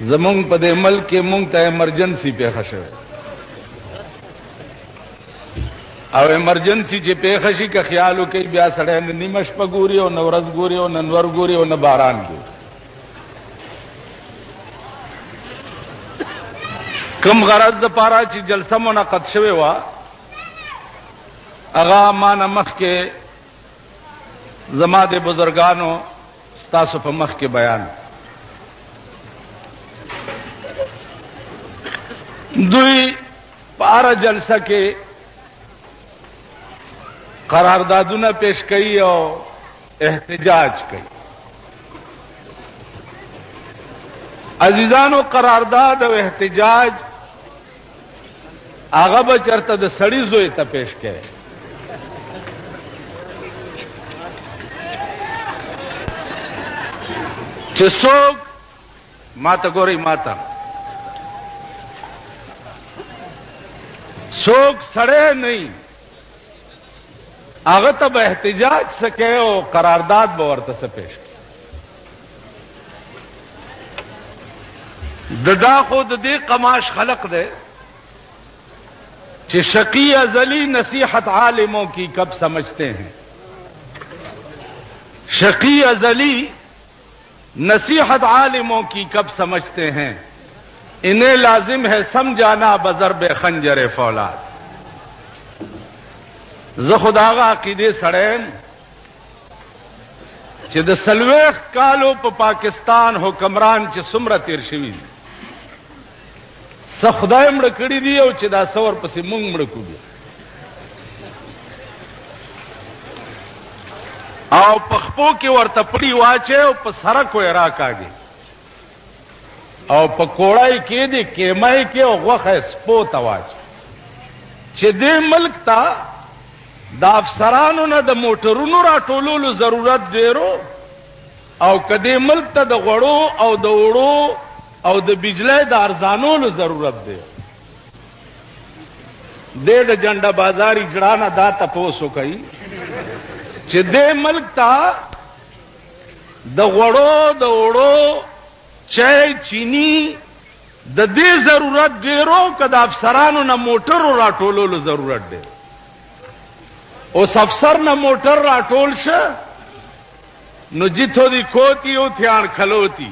زمونږ په دې ملک کې مونږ ته ایمرجنسي پیښه شوه او ایمرجنسي چې پیښه شي که خیال وکړي بیا سړی نه نیمه شپه ګوري او نه ورځ ګوري او نه نور ګوري او نه باران ګوري. کم غرض د پاره چې جلسه منعقد شوې وه هغه ما نه مخکې زما د بزرګانو ستاسو په مخ کې بیان. دوی په هره جلسه کې قراردادونه پیش کوي او احتجاج کوي. عزیزانو قرارداد او احتجاج هغه به چرته د سړي زوی ته پیش کوي. چې څوک ماته ګورئ ماته څوک سړی نه هغه ته به احتجاج سکے او قرارداد به ورته څه پیش کړي. دا خو د دې قماش خلق دی کہ شقی ازلی نصیحت عالموں کی کب سمجھتے ہیں. شقی ازلی نصیحت عالموں کی کب سمجھتے ہیں. انہیں لازم ہے سمجھانا بضرب خنجر فولاد. زه خداغه عقیده سړیم چې د سلويخ کالو په پاکستان حکمران چې څومره تیر شوي دي څه خدای مړه کړي دي او چې دا څور پسې مونږ مړه کړو او په خپو کې ورته پړی واچي او په سره کوی راکاږي او په کوړای کې دي کېمای کې او غوخه سپو ته واچي چې دې ملک ته دا افسرانو نه د موټرونو راټولولو ضرورت ډیرو او کدی ملک ته د غړو او د وړو او د بجلی د ارزانولو ضرورت دی. د جنډه بازار اجرانه دا تاسو کوي چې د ملک ته د غړو د وړو چای چینی د دې ضرورت ډیرو کدا افسرانو نه موټرو راټولولو ضرورت دی. اوس افسر نه موټر راټول شه نو جتو دی کوتی او تھیان کھلوتی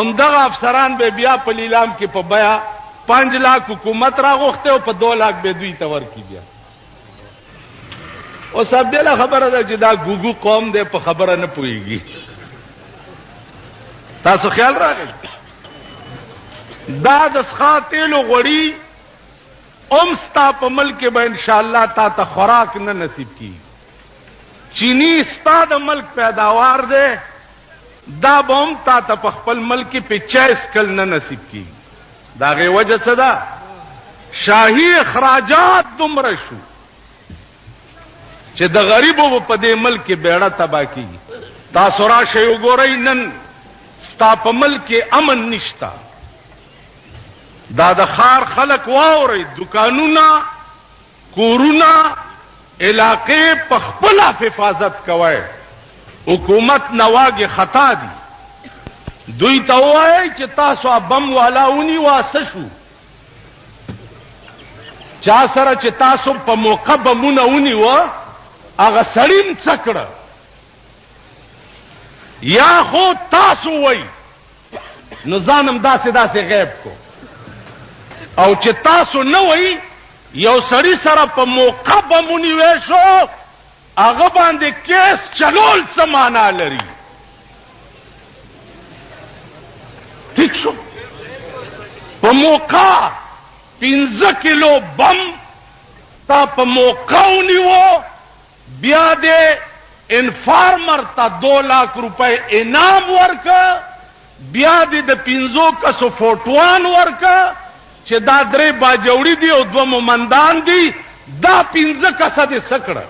اندغه افسران به بیا په لیلام کې په بیا 5 लाख حکومت راغوخته او په 2 लाख به دوی تور کی بیا. او سب بلا خبره ده چې دا ګوګو قوم دې په خبره نه پويږي. تاسو خیال راغی دا د سخاتلو غړي امستا په ملک به ان شاء الله تا ته خوراک نه نصیب کی. چینی ستا د ملک پیداوار ده دا بوم تا ته په خپل ملک په 50 کل نه نصیب کی. دا غي وجه څه ده شاهي اخراجات دومره شو چې د غریبو په دې ملک بیړه تبا کی. تاسو راشه وګورئ نن ستا په ملک امن نشتا. دا د خار خلق واوري دکانونه کورونا علاقې په خپل حفاظت کوي. حکومت نواګه خطا دي دوی ته وایي چې تاسو بم والاونی واسه شو چا سره چې تاسو په موقع بمونه ونی و هغه سړیم څکړه یا خو تاسو وایي نو ځانم داسې غیب کو او چې تاسو نه وایي یو سړی سره په موقع بمونی وېشو هغه باندې کیس چلول څه معنا لري. ٹھیک شو په موقع 15 کیلو بم تا په موقع ونیو بیا دې انفارمر تا 2 लाख روپے انعام ورکا بیا دې د 15 کسو فوټوان ورکا چې دا درې باجوړي دي او 2 مومندان دي دا 15 کسه دې سکړه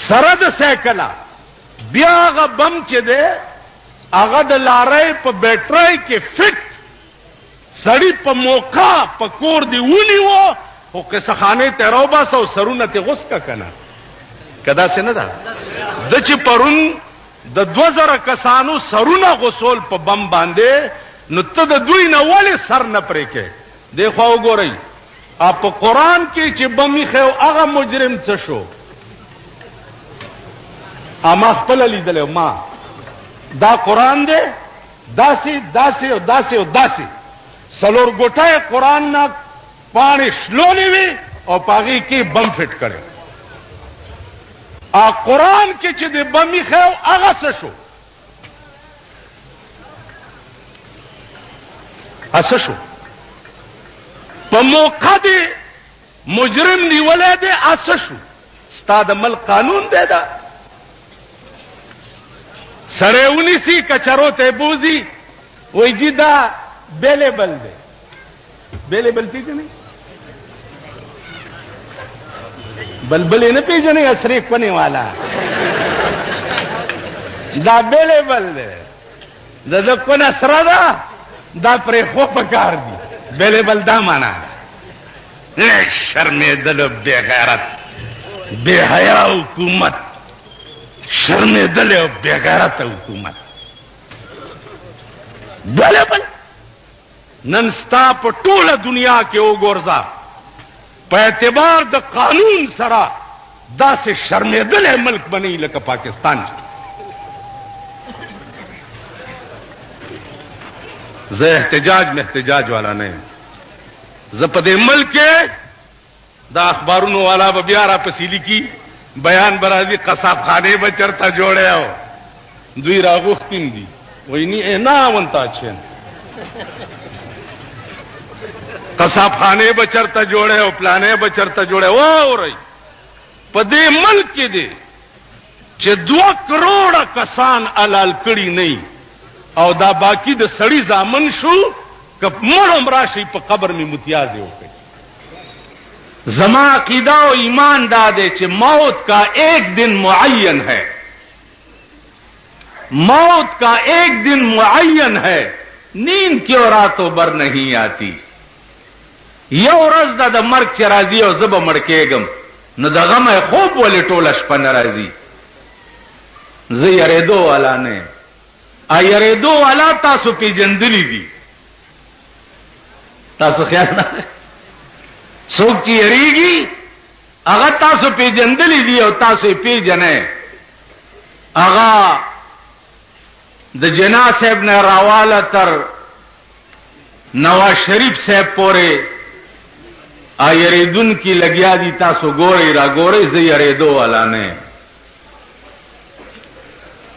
سره د سیکلا بیا هغه بم چې ده هغه د لارې په بیټرۍ کې فټ سړی په موقع په کور دی ونی وو او که سخانه ته روبا سو سرونه ته غوس کا کنه کدا څه نه ده د چې پرون د 2000 کسانو سرونه غسول په بم باندې، نو ته د دوی نه ولې سر نه پرې کې؟ دیخوا وګورئ په قرآن کې چې بمې خو هغه مجرم څه شو؟ اما خپل لیدل ما دا قرآن دی، داسې داسې او داسې او داسې سلور ګوټه قرآن نه پاڼې شلولې وي او پاغي کې بم فټ کړي. قرآن کې چې د بمې خو هغه څه شو؟ څه شو؟ په موقع دی مجرم نیولې دی، څه شو؟ ستا د ملک قانون دی دا سره ونیسی کچرو ته بوزي وای جی دا بیلیبل دی. بیلیبل پیژنې؟ بلبل نه پیژنې، اسری پنی والا دا بیلیبل دی. د کو نصر دا دا پرې خو پکار دی. بیلیبل دا معنا نه شرمېدل، بے غیرت، بے حیا حکومت، شرمېدل او بے غیرت حکومت. بیلیبل نن ستا په ټوله دنیا کې وګورځه په اعتبار د قانون سره داسې شرمېدل ملک بنئ لکه پاکستان. زه احتجاج محتجاج والا نه یم. زه په دې ملک کې د اخبارونو والا به بیا را پسې لیکي بیان برازي قصاب خانه به چرته جوړیاو دوی راغوښتین دي وای نه ونتا چین قصاب خانه به چرته جوړیاو پلانې به چرته جوړیاو. اوري په دې ملک کې دي چې 2 کروڑه کسان علال کړي نه او دا باقی د سړی زامن شو که مړم راشي په قبر می متیازه وکړي. زما عقیدہ و ایمان دادے چې موت کا ایک دن معین ہے، موت کا ایک دن معین ہے، نیند کیوں راتوں بر نہیں آتی. یو ورځ د مرګ چې راځي او زب مړ کېږم نو د غم خوب ولې ټوله شپه نه راځي. زه یریدو والا نه یریدو والا تاسو پیژندلی دي. تاسو خیال نه څوک چې یریږي هغه تاسو پیژندلی دي او تاسو پیژنئ. هغه د جنا صاحب نه راواله تر نواز شریف صاحب پورې یریدون کی لګیا دي. تاسو ګورئ را ګورئ. زه یریدو والا نه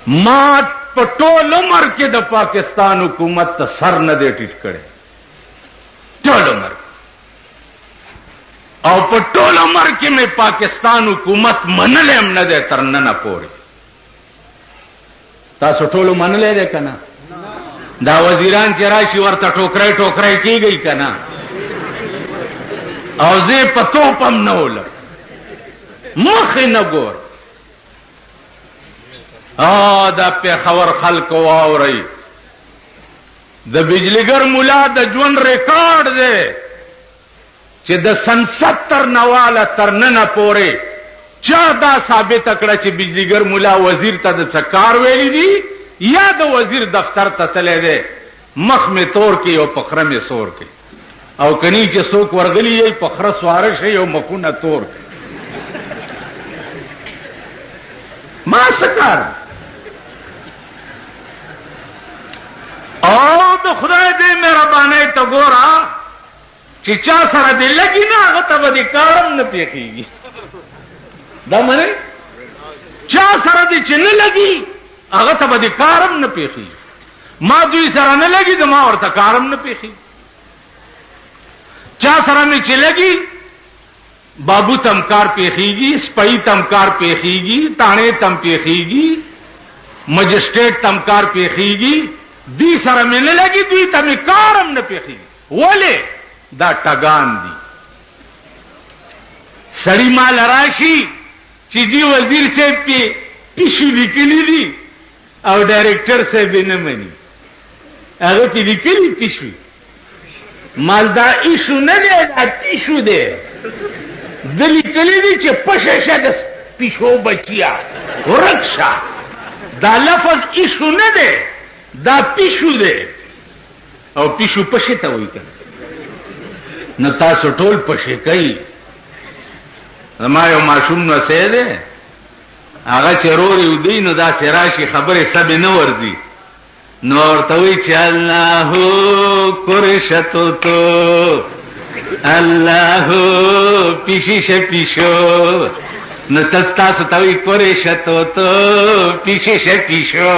ما په ټول عمر کې د پاکستان حکومت ته سر نه دی ټیټ کړی. ټول عمر او په ټول عمر کې مې پاکستان حکومت منلې هم نه دی تر نن پورې. تاسو ټول منلې ده کنه؟ دا وزیران چې راشي ورته ټوکرای ټوکرای کیږي کنه او زه په توپم نه ول مخ نه ګور. دا په خبر خلق واوري د بجلیګر مولا د ژوند ریکارډ دی چې د سن 70 نواله تر نن پورې چا دا ثابت کړه چې بجلیګر مولا وزیر ته د څکار ویلي دي یا د وزیر دفتر ته تللی دی مخ می تور کې او پخره می سور کې او کني چې څوک ورغلی یې پخره سوار شي او مخونه تور ما سکار. او د خدای دې مهرباني ته ګورا چې چا سره دې لګي نه هغه ته به کارم نه پیخيږي. دا معنی چا سره دې چې نه لګي هغه ته به کارم نه پیخيږي. ما دوی سره نه لګي د ما ورته کارم نه پیخي. چا سره مې چې لګي بابو تم کار پیخيږي، سپئی تم کار پیخيږي، تانے تم پیخيږي، مجسٹریٹ تم کار پیخيږي. دی سره مې نه لګي دوی ته مې کارم نه پیخي. ولې دا ټګان دي. سړی مال راشي چې جی وزیر صاحب کې پیشو لیکلي دي او ډایرکټر صاحب نه مني هغه کې لیکلي پیشو مالدا ایشو نه دی دا پیشو دی د لیکلي دي چې پښه شه د پیشو بچیا ورکشا دا لفظ ایشو نه دی، دا پیشو دی، او پیشو پشې ته وایي کنه. نو تاسو ټول پشې کوي. زما یو ماشوم نوسی دی، هغه چې رورې ودی نو داسې راشي خبرې سبې نه ورځي، نو ورته وایي چې الله کرشتو تو الله پیشیش پیشو. نو تاسو ته وایي کرشتو تو پیشیش پیشو.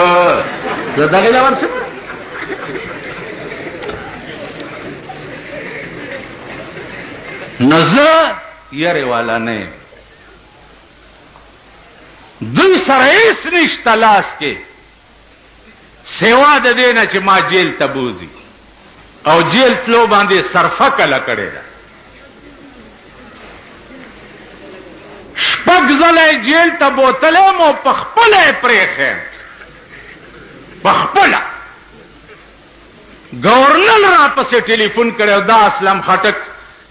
زه دغې له ورشم. نو زه یری والا نه، دوی سره هیڅ نشته لاس کې سیوا د دې نه چې ما جیل ته بوزي، او جیل تلو باندې صرفه کله کړې ده. شپږ ځله جیل ته بوتلم او په خپله یې پرېښیم، په خپله. گورنر را پسې ټلیفون کړی، دا اسلم خټک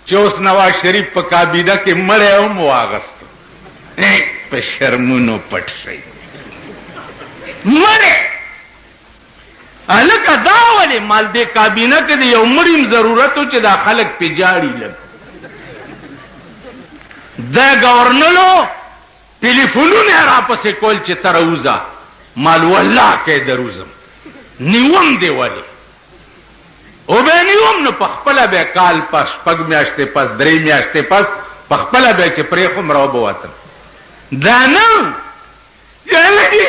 چې اوس نواز شریف په کابینه کې مړی هم واغستو، په شرمونو پټ شي مړی. هلکه دا ولې مال دې کابینه کې د یو مړیم ضرورت و چې دا خلک پې جاړي لږ. دا گورنرو ټلیفونونه یې را پسې کول چې ته راوځه، مال والله کې دروزم نیوم دی ولې. او به نیوم نو په خپله به کال پس، شپږ میاشتې پس، درې میاشتې پس په خپله به چې پرېښوم را وبوتم. دا نه چې هلکې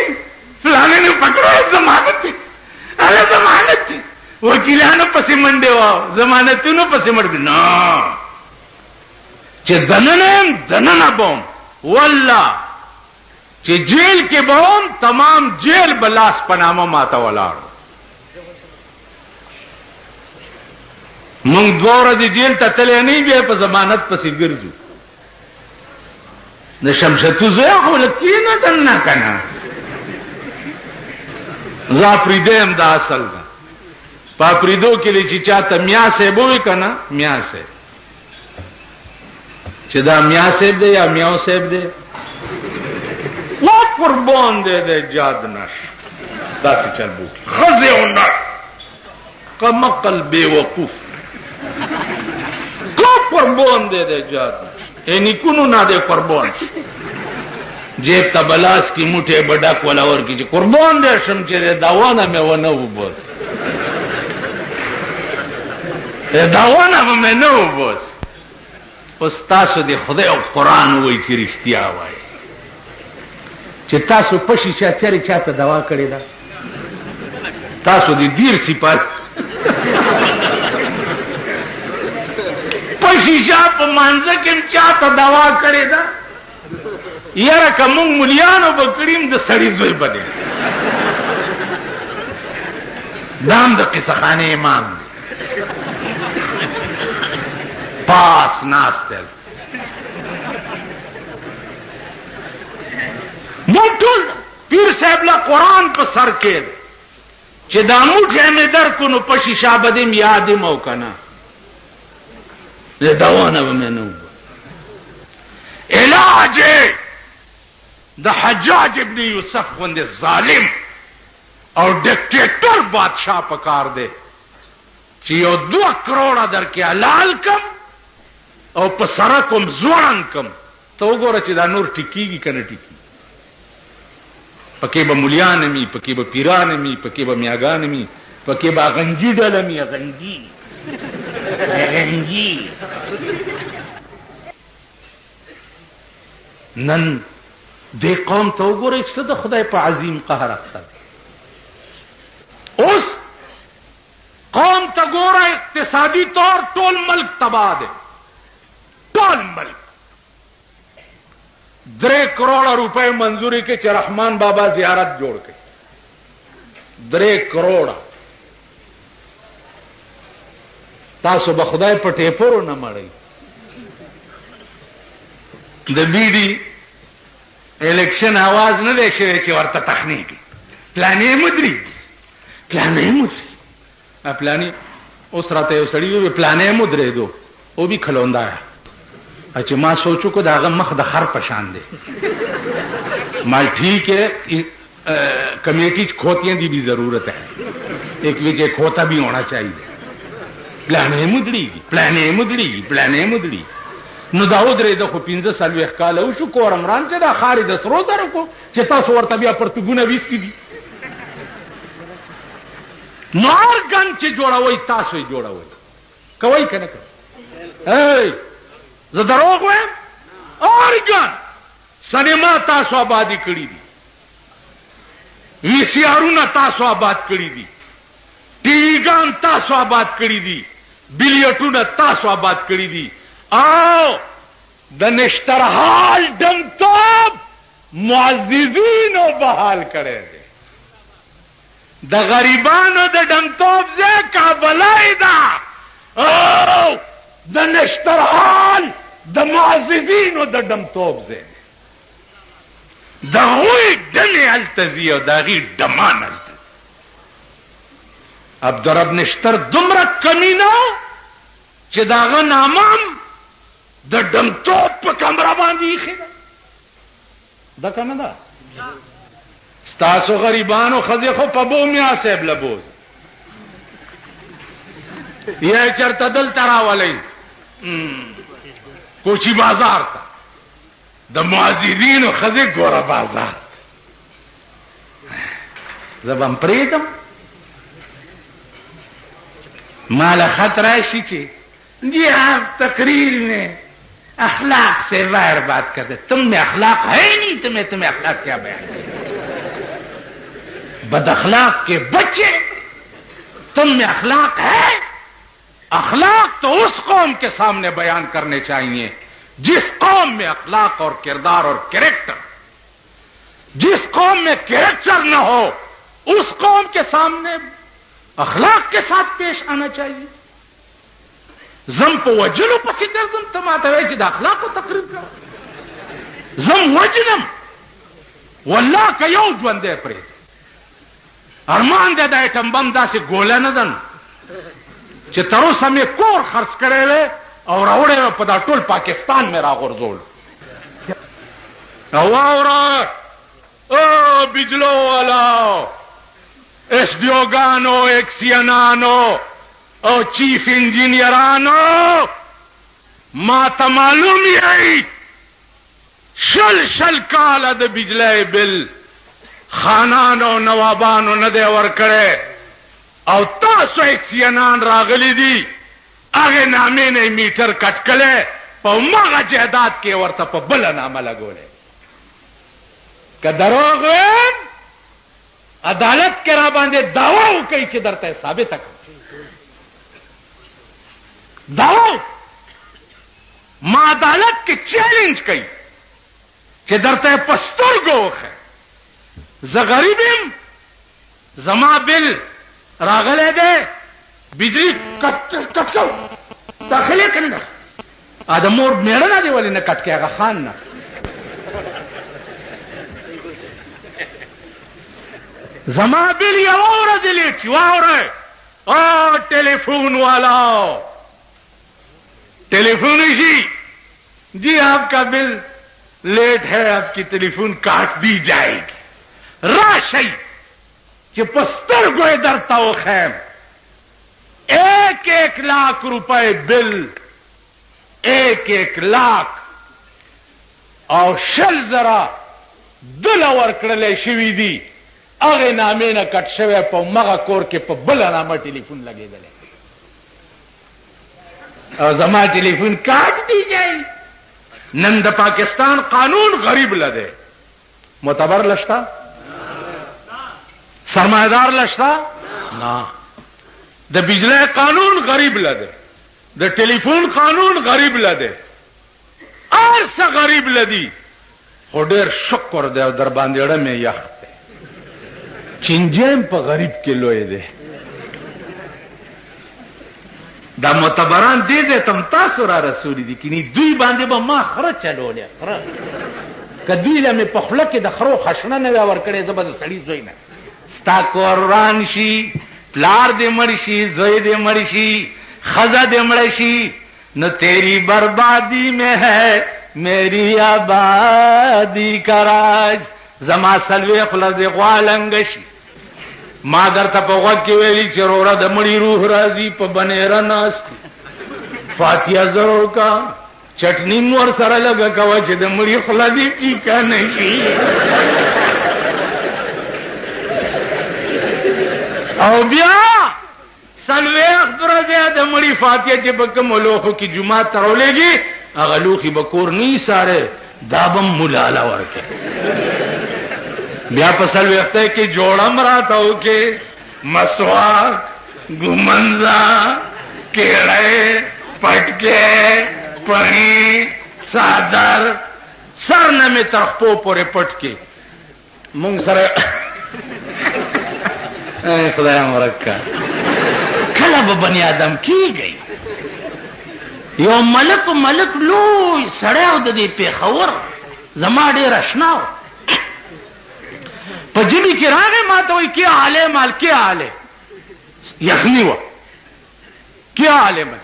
فلانې نه پکړی ضمانت دی، هغه ضمانت دی، وکیلانو پسې منډې وه، ضمانتونو پسې منډې. نه چې دننه یم دننه بوم، والله چې جیل کې بوم تمام جیل به لاس په نامه ماته ولاړ. مونږ دوه ورځې جیل ته تللی نه، بیا په ضمانت پسې ګرځو. د شمشتو زوی خو لږ کېنه دننه که نه، زه اپرېدی یم، دا اصل ده. په اپرېدو کې دی چې چاته میا صاحب ووایي که نه، میا صاحب، چې دا میا صاحب دی یا میاو صاحب دی، و قربان دی د جاد نش داسې چل بوکي ښځې او نر کمقل بې وقوف کو قربان دی د جاد نش. ای نیکونو نه دی قربان شي، جیب ته بلاس کی موټی به ډک ولاور کی چې قربان دی شم چې د داوانه مې ونه وبوس، د داوانه به مې نه وبوس. اوس تاسو د خدای او قرآن وایي چې رښتیا وایي چې تاسو په شیشه چرې چاته دوا کړې ده؟ تاسو د دیر صفات په شیشه په مانځه کې هم چاته دوا کړې ده؟ یاره که مونږ ملیانو به کړیم د سړي زوی به دی. دا هم د قصهخانې امام دی، پاس ناست دی. مونږ ټول پیر صاحب له قرآن په سر کې دی چې دا موټی مې درکو نو په شیشه به دې م یاد یم او که نه، د دوانه به مې نه وبه. علاج د حجاج ابن یوسف غوندې ظالم او ډکټیټر بادشاہ په کار دی چې یو 2 کروڑه درکې حلال کم او په سره کوم ځوړن کم. ته وګوره چې دا نور ټیکېږي که نه ټیکي. پکې به ملیان مي، پکې به پیران مي، پکې به میاګان مي، پکې به غنجي ډله مي، غنجي غنجي. نن دې قوم ته وګورئ چې د خدای په عظیم قهر اخته. اوس قوم ته ګوره اقتصادي طور ټول ملک تباه دی، ټول ملک. 3 کروڑه روپے منظوری کې چې رحمان بابا زیارت جوړ کړي. 3 کروڑه. تاسو به خدای په ټیپورو نه مړئ. د بیډي الیکشن आवाज نه دی شوی چې ورته تخنیک پلانې مدري، پلانې مدري، پلانې. اوس راته یو سړي وی پلانې مدري دو او بھی کھلوندا ہے. چې ما سوچو کو داغه مخ د خر پشان دی. ما ٹھیک ہے कमेटी खोतियां की भी जरूरत है, एक विजय खोता भी होना चाहिए। प्लाने मुदड़ी नु दाऊद रे दखो 15 साल काल او شو کورمران چې دا خاري د سرو زرو کو چې تاسو ورته بیا پرتګونه وېستې دي. نارګن چې جوړوي تاسو یې جوړوي کوي کنه کوي. زه دروغ وایم؟ اورګن سینما تاسو آبادی کړی دي، وی سی آرونه تاسو آباد کړی دي، ټي وی ګان تاسو آباد کړی دي، بلیټونه تاسو آباد کړی دي، او د نشترحال دمتوب معززینو بحال کړی دی. د غریبانو د دمتوب ځای کابلای دا، او د نشترحال د معززینو د دمتوب ځای د هوی ډلې التزی او د هغې ډمان الته. عبدالرب نشتر دومره کمینه چې د هغه نامم د ډمتوب په کمره باندې ایښې ده. دا که نه ده؟ ستاسو غریبانو ښځې خو په بو میا صاحب لبوز یا چرته دلته راولئ کوچی بازار ته، د معززینو ښځې ګوره بازار. زه به هم پرېږدم ماله خط راشي چې جی آپ تقریر میں اخلاق سے باہر بات کرتے، تم میں اخلاق ہے نہیں، تمہیں اخلاق کیا بیان کریں؟ بد اخلاق کے بچے، تم میں اخلاق ہے؟ اخلاق تو اس قوم کے سامنے بیان کرنے چاہیے جس قوم میں اخلاق اور کردار اور کریکٹر، جس قوم میں کریکٹر نہ ہو اس قوم کے سامنے اخلاق کے ساتھ پیش آنا چاہیے. زم په وجلو پسې ګرځم، ته ماته وایې چې د اخلاقو تقریر کوه. زم وجنم والله که یو ژوندی پرېږدم. ارمان دی د ایټم بم داسې ګوله نه ده چې تر اوسه مې کور خرڅ کړی وی او راوړی وی په دا ټول پاکستان مې راغورځول. او واوره او بجلو والا، ایس ڈی اوګانو، ایکسینانو او چیف انجینئرانو، ما ته معلوم یې شل کاله د بجلی بل خانانو نوابانو نه دی ورکړی، او تاسو ایکسینان راغلی دي هغې نامې نه میټر کټ کړی، په همغه جایداد کې ورته په بله نامه لګولی. که دروغ ویم عدالت کې را باندې دعوا وکړئ چې درته ثابته کړم. دعوا ما عدالت کې چیلنج کوي چې درته په سترګو وښیم. زه غریب یم، زما بل راغلی دی، بجلی کټ کو داخلې که نه ده؟ د مور میړه نه دی ولې نه کټ کې هغه خان نه. زما بل یوه ورځ لیټ شي، واورئ او ٹیلیفون والا टेलीफोन जी जी आपका बिल लेट है, आपकी टेलीफोन काट दी जाएगी. राशि कि पस्तर गोए दरता हो खैम 1 लाख रुपए बिल, 1 लाख और शल जरा दिल ورکړلې شوی دي هغه نامې نه کټ شوی په مغه کور کې په بل نامه ټلیفون لګېدلی او زما ټلیفون کاټ دی جائے. نن د پاکستان قانون غریب لده، معتبر لشتا، سرمایدار لشتا نه. د بجلی قانون غریب لده، د ټلیفون قانون غریب لده، ارسه غریب لدی. خو ډېر شکر دی او در باندې اړه مې یخ دی. چنجیم په غریب کې لوی دی. دا معتبران دې دې تم تاسو را رسولي دي کني دوی باندې به ما خره چلولې خره که دوی له مې په خوله کې د خرو خشنه نه ور کړې زه به د سړي زوی نه ستا قرآن شي، پلار دې مړ شي، زوی دې مړ شي، ښځه دې مړ شي، نو تیری بربادی میں ہے میری آبادی کا راج، زما سلوی خلد غوالنګ شي. ما درته په غوږ کې ویلي چې وروره د مړي روح راځي په بنیره ناست فاتحه ضرور کا چټنی نور سره لګه کوه چې د مړي خوله دې ټیکه نه شي. او بیا څلوېښت ورځې د مړي فاتحه چې په کومو لوښو کې جومات ته راولېږي هغه لوښي به کور نه ساره دا به ملاله ورکړي. بیا په څلوېښته کې جوړم راته وکړي مسواک ګومنځه کېړی پټکې پړی څادر سر نه مې تر خپو پورې پټ کې مونږ سره خدای مرکه کله به بني آدم کیږي. یو ملک لوی سړی او د دې پیښور زما ډېر اشنا و په جبی کې راغی ما ته وایي کیا حال ہے مال کیا حال ہے یخنی و کیا حال ہے مال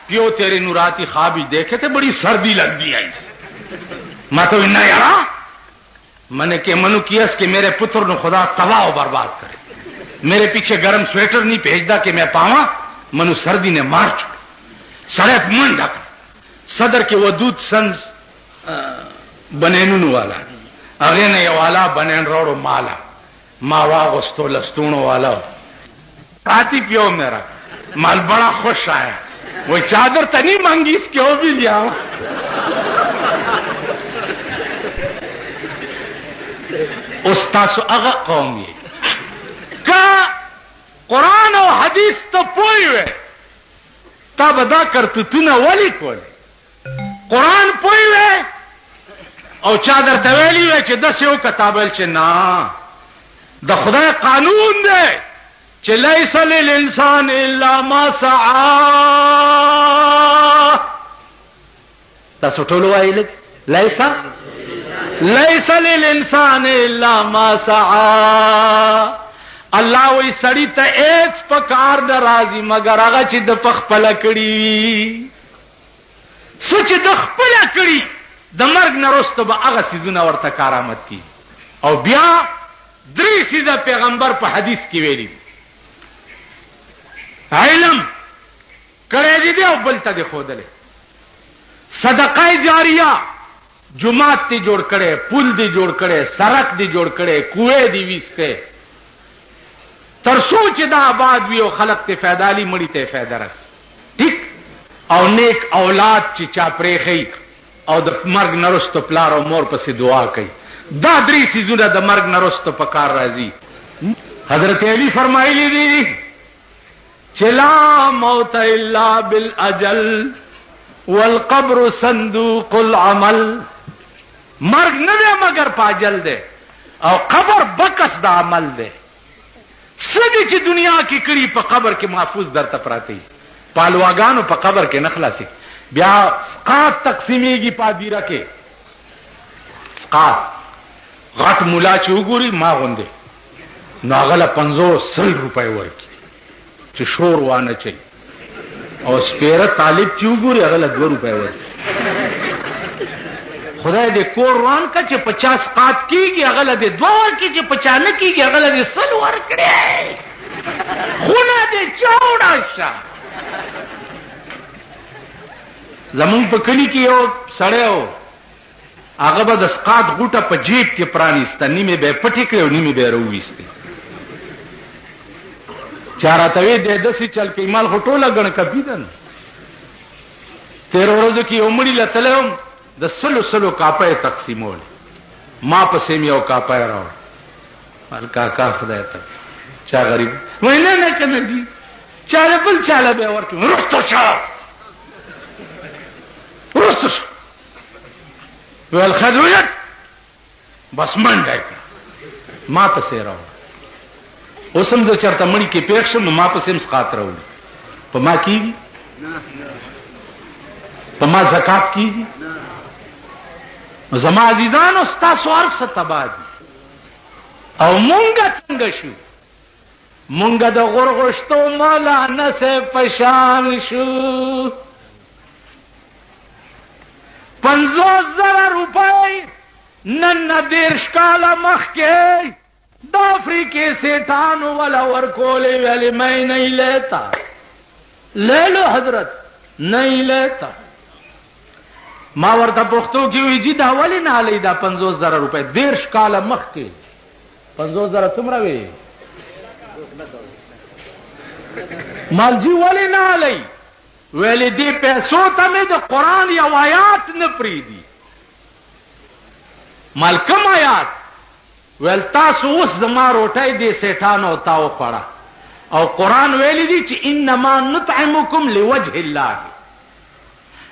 پیو تیرے نوراتی خوابی دیکھے تھے بڑی سردی لگ دی آئی میں تو انہا یارا میں نے کہ منو کیس کہ میرے پتر نے خدا تباہ و برباد کرے میرے پیچھے گرم سویٹر نہیں بھیجدا کہ میں پاواں منو سردی نے مار چکا سڑک من ڈھک صدر کے ودود سنز بنینون والا اگے نے والا بنین روڑو مالا ما واغستو لستونو والا کاتی پیو میرا مال بڑا خوش آیا وہ چادر تو نہیں مانگی اس کے وہ بھی لیا استاسو اغا قومی کا قرآن و حدیث تو پوئی ہوئے تا بدا کرتو تنا ولی کولی قرآن پوئی ہوئے او چادر تویلی ہوئے چه دسیو کتابل چه نا دا خدای قانون دے چه لیس للانسان الا ما سعا دا سٹولو آئی لگ لیس للانسان الا ما سعا اللہ وی سڑی تا ایچ پکار دا رازی مگر آگا چی دا پخ پلا کری سچ دا خپلا کری دا مرگ نرستو با آگا سیزونا ورطا کارامت کی او بیا دری سیزا پیغمبر پا حدیث کی ویلی علم کرے دی دے او بلتا دے خودلے صدقہ جاریہ جماعت دی جوڑ کرے پل دی جوڑ کرے سڑک دی جوڑ کرے کوئے دی ویستے ترسو چې دا آباد وی او خلق ته فیدالی مړی ته فیدا رس ٹھیک او نیک اولاد چې چا پرېخی او د مرګ نرستو پلار او مور پسې دعا کوي دا درې سيزونه د مرګ نرستو په کار راځي. حضرت علی فرمایلی دي چې لا موت الا بالاجل والقبر صندوق العمل مرګ نه دی مگر پاجل دی او قبر بکس د عمل دی سدی چې دنیا کې کړي په قبر کې محفوظ درته پراتی پالواګانو په قبر کې نخلاصي بیا سقات تقسیمیږي پادیره کې سقات غټ مولا چې وګوري ما غوندې ناغله 500 روپۍ ورکی چې شور وانه چي او سپیره طالب چې وګوري هغه 2 روپۍ ورکی خدای دې کور روان کا چې 50 قات کیږي هغه دې 2 ورکی چې 50 نه کیږي هغه دې 100 ورکړي خونه دې چوڑا شه. زمون په کلی کې یو سړیو هغه به د سقات غوټه په جیب کې پرانیسته نیمه به پټی کړو نیمه به رويسته چاراتوي د دسي چل کې مال هټوله غن کپیدن 13 ورځې کې عمرې لتلم د سلو کاپه تقسیمول ما په سیم یو کاپه راو مال کا خدای ته چا غریب وینه نه کنه دي چاله بل چاله به ورته ورستو شو ویل خدویت بس من ډای ما پسې راو اوسم د چرته مړی کې پېښ شم ما پسې مسقات راو په ما کیږي په ما زکات کیږي زما عزیزان او تاسو ارسه تبادي او مونږه څنګه شو مونږه د غرغشتو مالا نسه پشان شو 50,000 روپۍ نن 30 کاله مخکې د افریقې سیټانو ولا ورکولې ویلې مې نه لیتا لے لو حضرت نہیں لیتا. ما ورته پښتو کې وی جی دا ولې نه علي دا 50,000 روپے 30 کاله مخکې 50,000 څومره وی مال جی ولې نه علي ویلې دې پیسو ته مې د قران یو آیات نه پریدي. مال کوم آیات ویل تاسو اوس زما روټۍ دې سیټانو تاو پړه او قران ویلي دي چې انما نطعمکم لوجه الله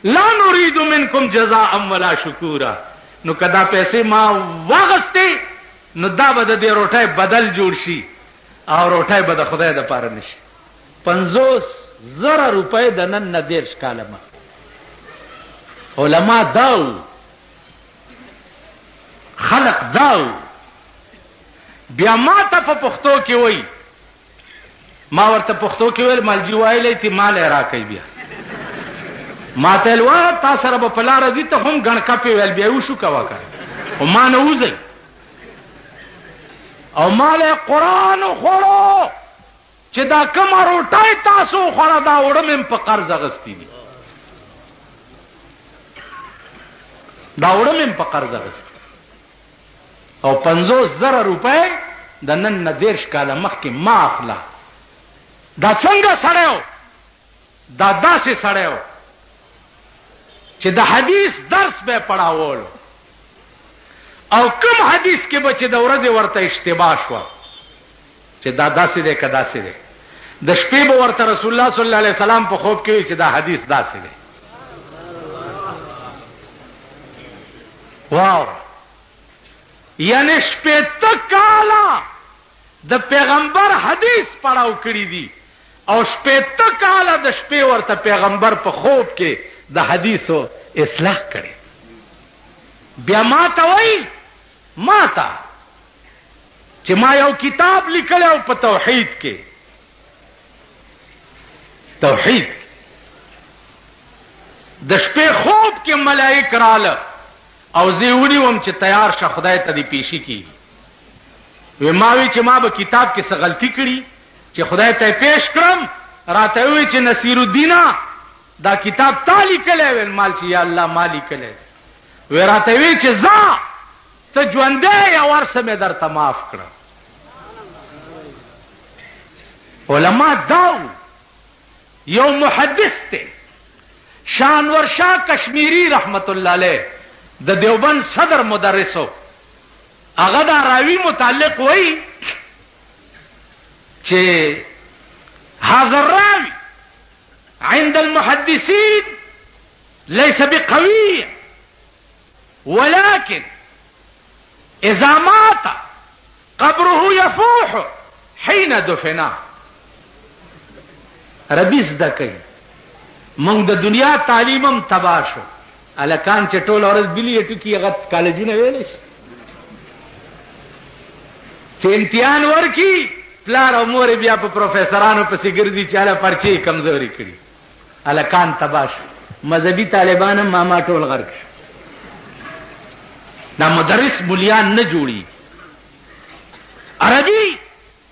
لا نريد منکم جزاء ولا شکورا. نو کدا پیسې ما واغسته نو دا به د روټۍ بدل جوړ شي او روټۍ به د خدای د پاره نشي. 50,000 روپے د نن 30 کاله ما علما داو خلق داو. بیا ما ته په پښتو کې وای ما ورته پښتو کې ویل مالجی وایلې تی مال راکې بیا ما ته لوا تاسو سره په لار دي ته هم غنکا په ویل بیا وشو کا وکړ او ما نه وځي او مال قران خورو چې دا کوم روټای تاسو خورا دا وړم په قرض غستی دي دا وړم په قرض غستی او 50,000 روپے د نن 30 کاله مخکې ما اخلا. دا څنګه سړیو دا داسې سړیو چې د حدیث درس به پڑھاول او کوم حدیث کې به چې د ورځې ورته اشتباه شو چې دا داسې دی که داسې دی د شپې به ورته رسول الله صلی الله علیه وسلم په خوب کې چې دا حدیث داسې دی. واو یعنی شپېته کاله د پیغمبر حدیث پڑھاو کړی دي او شپېته کاله د شپې ورته پیغمبر په خوب کې د حدیثو اصلاح کړي. بیا ما ته وایي ما ته چې ما یو کتاب لیکلی او په توحید کې توحید د شپې خوب کې ملائک رااله او زه ونیوم چې تیار شه خدای ته دی پیشي کی. وی ماوی چې ما به کتاب کې څه غلطي کړي چې خدای ته پیش کړم راته وی چې نصیر الدین دا کتاب تا لیکلی ویل مال چې یا الله ما لیکلی وی راته وی چې ځه ته ژوندی یا ورسه مې درته معاف کړه. علما داو یو محدث ته شانور شاه کشمیری رحمت الله علیه د دیوبند صدر مدرسو هغه دا راوی متعلق وای چې هذا الراوي عند المحدثين ليس بقوي ولكن اذا مات قبره يفوح حين دفنه. ربیس دکې مونږ د دنیا تعلیمم تباہ شو الکان چې ټول اورز بلی ټکی هغه کالجونه ویل شي چې امتحان ورکی پلار او مور بیا په پروفیسورانو پسې ګرځي چاله پرچی کمزوري کړي الکان تباہ شو. مذهبي طالبان ماما ټول غرق شو. دا مدرس مليان نه جوړي عربي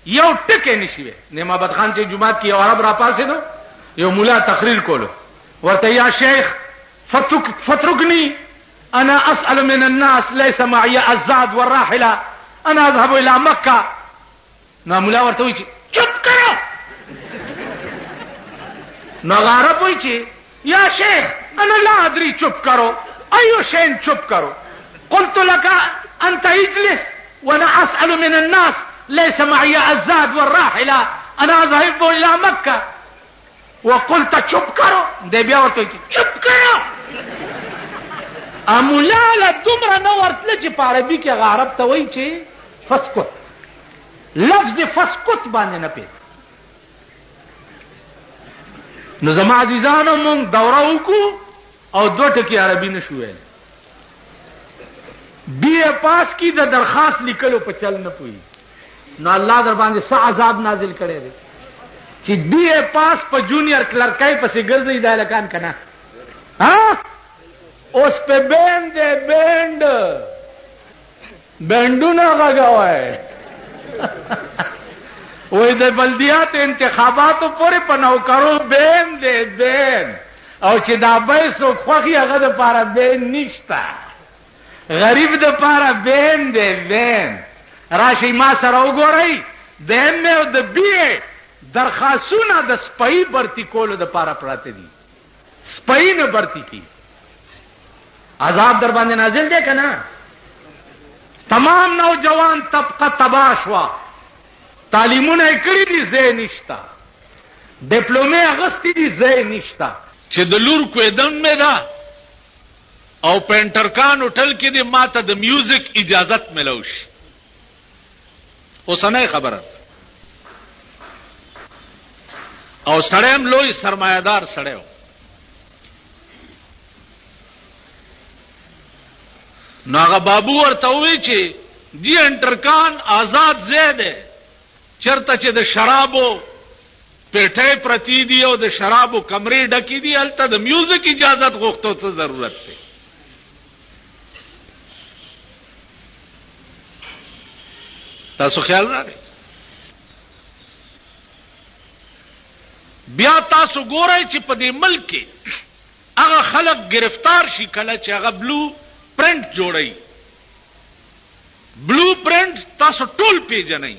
یو ټکه نشي وي. نعمت خان چې جمعات کې یو عرب را پاسې دو یو مولا تقریر کولو ورته یا شیخ فتركني انا اسال من الناس ليس معي الزاد والراحله انا اذهب الى مكه. نو مولا ورته وی چې چپ کړو نو عرب وی چې یا شیخ انا لا ادري چپ کرو ايو شيء چپ کرو. قلت لك انت اجلس وانا اسال من الناس ليس معي الزاد والراحله انا اذهب الى مكه وقلت چپ کرو. دې بیا ورته چپ کرو. امولا له دومره نو ورتل چې په عربي کې عرب ته وایي چې فسکت لفظ فسکت باندې نه پېد. نو زما عزیزانو مونږ دوره وکړو او 2 ټکي عربي نشو ویل. بی اے پاس کی د درخواست لیکلو په چل نه پوي نو الله در باندې څه عذاب نازل کړي دي چې بی اے پاس په جونیئر کلرکای پسې ګرځي دا لکان کنه ها اوس په بند بینڈونه غږوي وې د بلدیات انتخاباتو پورې په نوکرو بین دی بین او چې دا به سو خوخي هغه د پاره بین نشتا غریب د پاره بین دی بین راشي ما سره وګورئ د ام او د بی درخواستونه د سپای برتی کولو د پاره پراته دي سپای نه برتی کی عذاب در باندې نازل دی کنه تمام نوجوان طبقه تباہ شوا تعلیمونه کړی دي زه نشتا ډیپلومه اغستی دي زه نشتا چې د لور کویدن مې دا او پینټرکان هوټل کې دي ماته د میوزیک اجازت ملوش اوسنۍ خبره او سړیم لوی سرمایدار سړیو نو هغه بابو ورته وی چې جی انټرکان آزاد زیاده چرته چې د شرابو پیټه پرتی دی او د شرابو کمرې ډکی دی الته د میوزیک اجازت غوښتو څه ضرورت دی تاسو خیال راغی بیا تاسو ګورئ چې په دې ملک کې هغه خلک گرفتار شي کله چې هغه بلو پرنٹ جوړي بلو پرنٹ تاسو ټول پیژنئ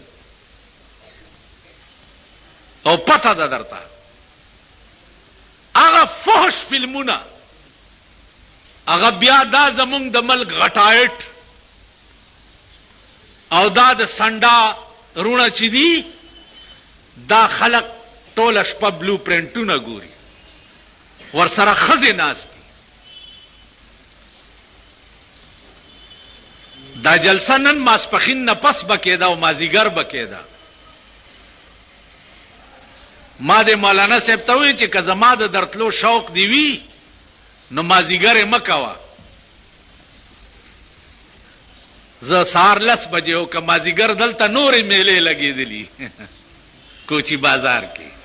او پته ده درته هغه فحش فلمونه هغه بیا دا زمونږ د ملک غټایټ او دا د سنډا رونه چې دي دا خلق ټول شپه بلو پرنټونه ګوري ورسره خزه ناس دي دا جلسه نن ماسپخین نه پس بکیدا او مازیګر بکیدا ما د مولانا صاحب ته وی چې که زما د درتلو شوق دی وی نو مازیګر مکوا ز سار لس بجې او که مازیګر دلته نورې میلې لګېدلې کوچی بازار کې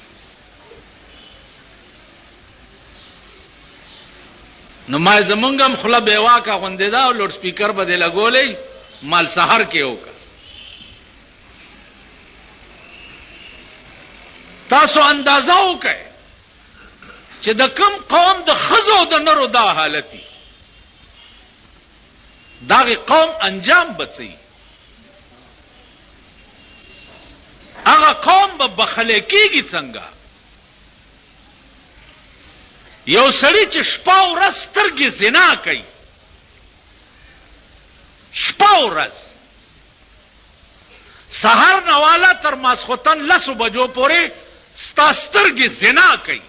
نو ما زمونږم خله بیوا کا غوندې دا او لوډ سپیکر به دې لګولې مال سحر کې وکړه تاسو اندازه وکړئ چې د کم قوم د خزو د نرو دا حالتي داغه قوم انجام بچي هغه قوم به بخله کیږي څنګه یو سړی چې شپه ورځ سترګې زنا کوي شپه ورځ سحر نواله تر ماسخوتن لسو بجو پورې ستا سترګې زنا کوي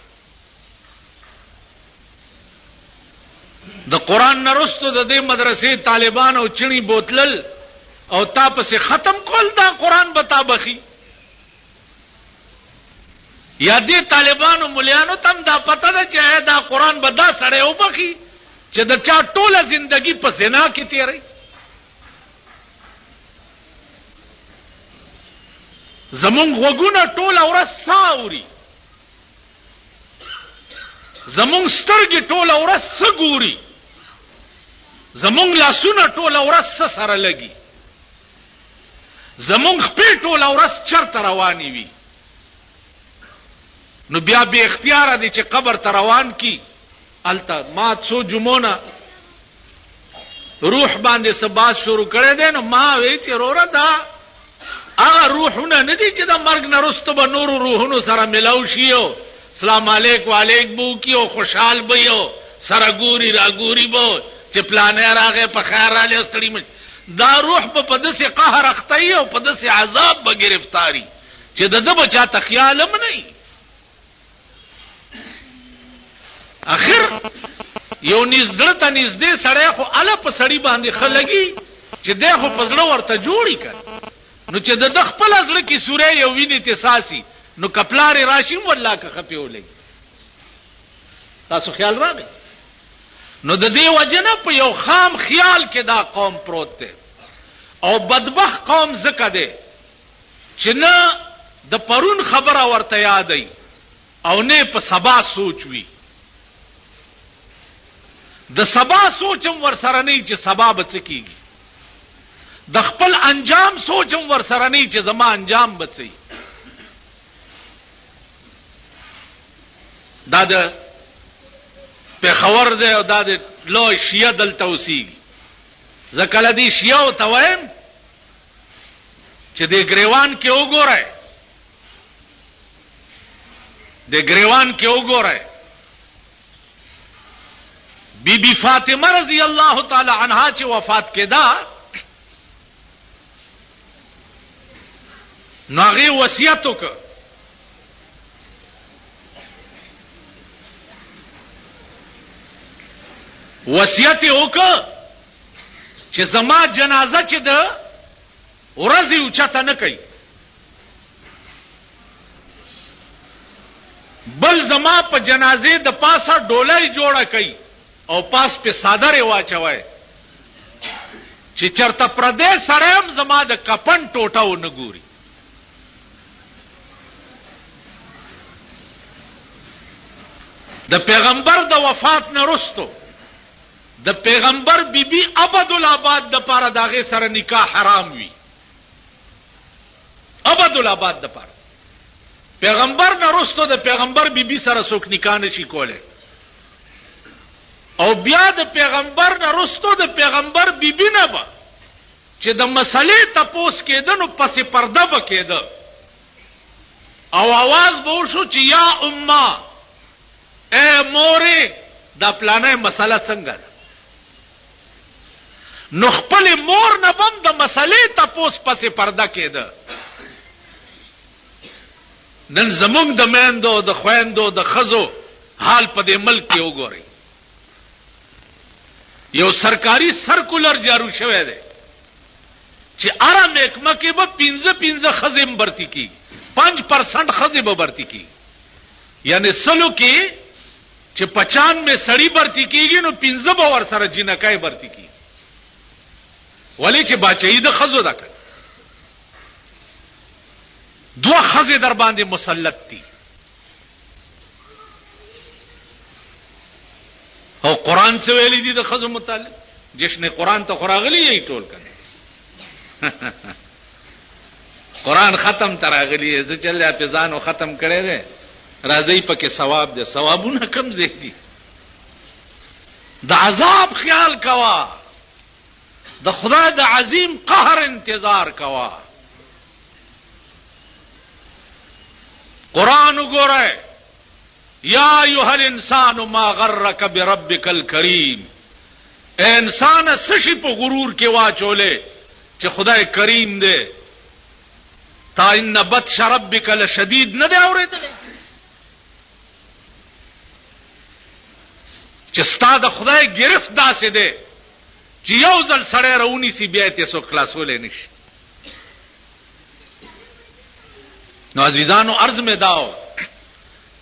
د قران نرستو د دې مدرسې طالبان او چڼي بوتلل او تا پسې ختم کول دا قران بتا بخي یا دې طالبانو مليانو تم دا پته ده چې دا قران به دا سړی وبخي چې د چا ټوله زندگی په زنا کې تیری زمونږ وګونه ټوله ورځ ساوري زمونږ سترګې ټوله ورځ سګوري زمونږ لاسونه ټوله ورځ سره لګي زمونږ خپې ټوله ورځ چرته رواني وي نو بیا به اختیار دي چې قبر ته روان کی الته ما څو جمعونه روح باندې سبا شروع کړي دي نو ما وی چې رورا دا هغه روحونه نه دي چې د مرګ نه وروسته به نور روحونو سره ملاو شيو سلام علیک وعلیک بو کیو خوشحال بيو سره ګوري را ګوري بو چې پلانې راغې په خیر را لستړي مې دا روح په دسه قهر اختی او په دسه عذاب به گرفتاری چې د بچا ته خیال هم نه اخر یو نږدې ته نږدې سړی خو اله په سړی باندې خلګي چې دغه په زړه ورته جوړی کړ نو چې د خپل زړه کې سورې یو ویني تساسي نو کپلار راشم والله که خپيولې تاسو خیال راغی نو د دې وجنه په یو خام خیال کې دا قوم پروت دی او بدبخت قوم زکه دی چې نه د پرون خبره ورته یادای او نه په سبا سوچوي د سبا سوچم ور سره نه چې سبا بچ کیږي د خپل انجام سوچم ور سره نه چې زما انجام بچي. دا د پیښور دی او دا د لوی شیعه دلته اوسېږي. زه کله دې شیعو ته وایم چې د ګریوان کې وګورئ، د ګریوان کې وګورئ بی بی فاطمه رضی الله تعالی عنها چې وفات کېده نو هغه وصیت وکړ چې زما جنازه چې د ورځې اوچته نه کوي، بل زما په جنازې د پاسه ډولۍ جوړه کوي او پاس په صادره واچوي چې چرته پردې سړیم زما د کفن ټوټه و نه ګوري. د پیغمبر د وفات نه وروسته د پیغمبر بیبي ابدالآباد د پاره داغه سره نکاح حرام وی. ابدالآباد د پاره پیغمبر نه وروسته د پیغمبر بیبي سره څوک نکاح نشي کوله او بیا د پیغمبر نه وروسته د پیغمبر بیبي نه به چې د مسلې تپوس کېده نو پسې پرده به کېده او आवाज به وشو چې یا امه اے مورې دا پلانه مسله څنګه ده. نو خپل مور نه بم د مسلې تپوس پسې پرده کېده. نن زمونږ د میندو د خويندو د خزو حال په دې ملک کې وګورئ. یو سرکاري سرکولر جارو شوی دی چې اره محکمه کې به 15 خزې برتی کی 5% خزې به برتی کی، یعنی سلو کې چې 95 سړی برتی کیږي نو 15 به ور سره جنکای برتی کی، ولی چې بچی د خزو ده کړ 2 خزې در باندې مسلط دي. او قران څه ویلي دي د خزو متعلق؟ جشن قران ته خراغلی یې ټول کړي قران ختم تراغلی زه چل حافظانو ختم کړي دي راځي پکې ثواب دي، ثوابونه کم زیاتی. د عذاب خیال کوا، د خدای د عظیم قهر انتظار کوا. قران وګورئ یا ایها الانسان ما غرک بربک الکریم. اے انسان سشي په غرور کې واچولې چې خدای کریم دی. تا ان بطش ربک لشدید نه دی اورېدلې چې ستا د خدای گرفت داسې دی چې یو ځل سړی راونی سي بیا ته سو خلاصولې نشي. نو عزیزانو عرض می داو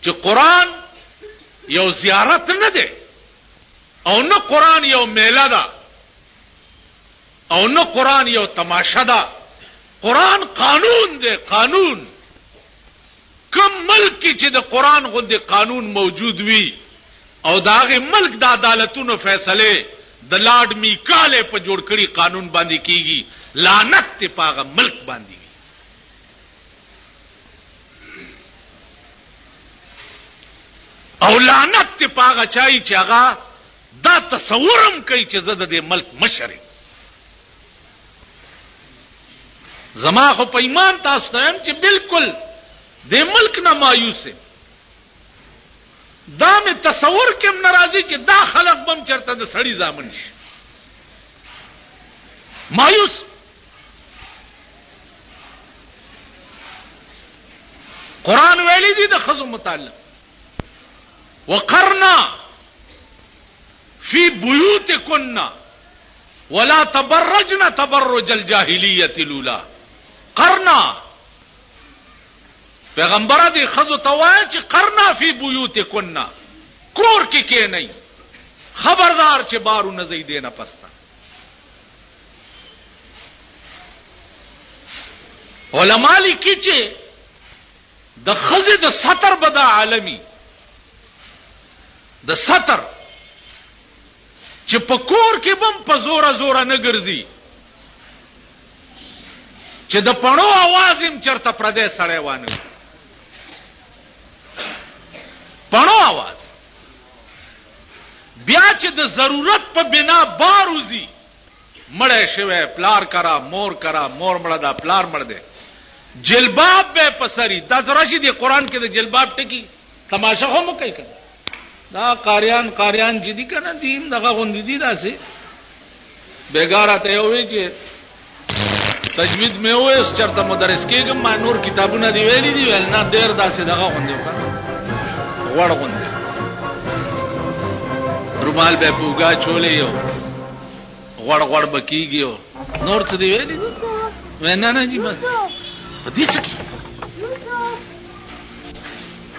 چې قران یو زیارت نه دی او نه قران یو میله ده او نه قران یو تماشا ده. قران قانون دی، قانون. کوم ملک چې د قران غوندې قانون موجود وي او داغه ملک د عدالتونو فیصله د لارډ میکاله په جوړ کړي قانون باندې کیږي، لعنت ته پاغه ملک باندې. او لعنت ته پاغه چای چې هغه دا تصورم کوي چې زه د دې ملک مشر زما خو په ایمان تاسو ته هم چې بالکل د ملک نه مایوس دا مې تصور کوم ناراضي چې دا خلق بم چرته د سړی ځامن شي مایوس. قران ویلي دي د خزو متعلق وقرنا في بيوتكن ولا تبرجن تبرج الجاهليه الاولى. قرنا پیغمبر دې خزو توای چې قرنا فی بیوتکن کور کې نه خبردار چې بارو نه زی دینه پستا. علماء لیکي چې د خزې د ستر بدا عالمي د ستر چې په کور کې بم په زوره زوره نه ګرځي چې د پړو आवाज هم چرته پردې سړی وانه پړو आवाज بیا چې د ضرورت په بنا باروزی مړې شوه پلار کرا مور کرا مور مړه دا پلار مړ دے جلباب به پسری دا زراشی دی قران کې د جلباب ټکی تماشا هم کوي کنه دا قاریان جدي کنه دین دغه غوندې دي داسې بیګاره ته وی چې تجوید مې وې چرته مدرس کېږم ما نور کتابونه دی ویلي دی ول نه ډېر داسې دغه غوندې کنه وړ غوندې رومال به پوګا چولې یو غړ بکیږي نور څه دی ویلي وینا نه جی بس دې څه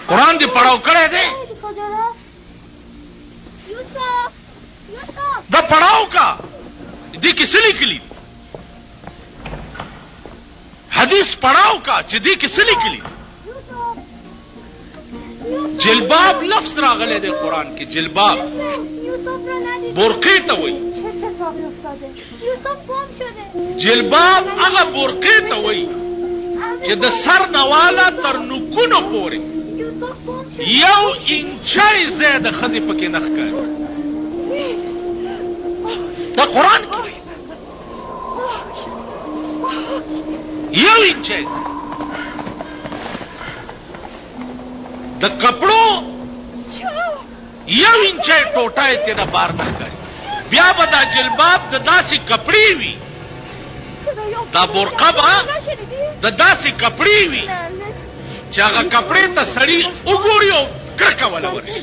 قرآن دې پڑھاو کړه دې دا پڑھاو کا دې کې څه لیکلي حدیث پڑھاو کا چې دې کې څه لیکلي جلباب لفظ راغلی دی قرآن کې جلباب برقې ته وایي جلباب هغه برقې ته وایي چې د سر نواله تر نکونو پورې یو انچای زیاده خزي پکې نه ښکاري دا قرآن کې یو انچای د کپړو یو انچای ټوټه ته نه بار نه ښکاري بیا به دا جلباب د داسې کپړې وي دا برقه به د داسې کپړې وي چې هغه کپړې ته سړی وګوري او کرکه ولا ورشي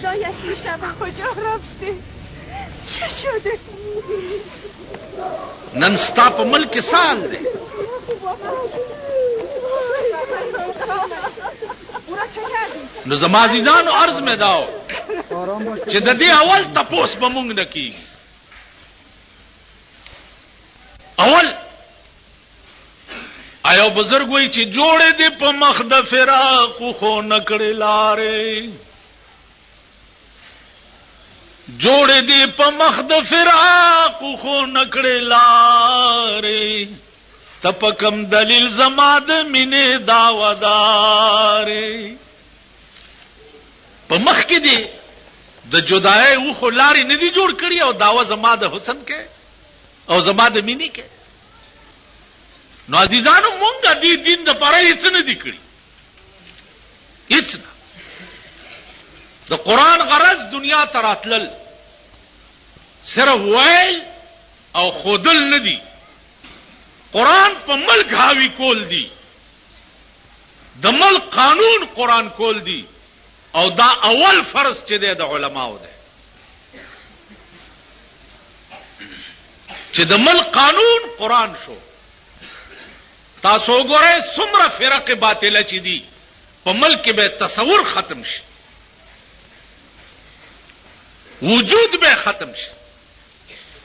نن ستا په ملک سال دی نو زما عزیزانو عرض مې داو چې د دې اول تپوس به مونږ نه کیږي اول ایو بزرگ وی چې جوړې دې په مخ د فراق خو نکړې لارې جوړې دې په مخ د فراق خو نکړې لارې تپکم دلیل زما د مینې داودارې په مخ کې دې د جدای و خو لارې نه دي جوړ کړی او داوا زما د حسن کې او زما د مینې کې نو عزیزانو مونږه دې دین د پاره هیڅ نه دي کړی هیڅ نه د قران غرض دنیا ته راتلل صرف ویل او خودل نه دي قران په ملک حاوی کول دي د ملک قانون قران کول دي او دا اول فرض چې د علماو ده چې د ملک قانون قران شو تاسو ګورئ څومره فرق باطله چي دي په ملک به تصور ختم شي وجود به ختم شي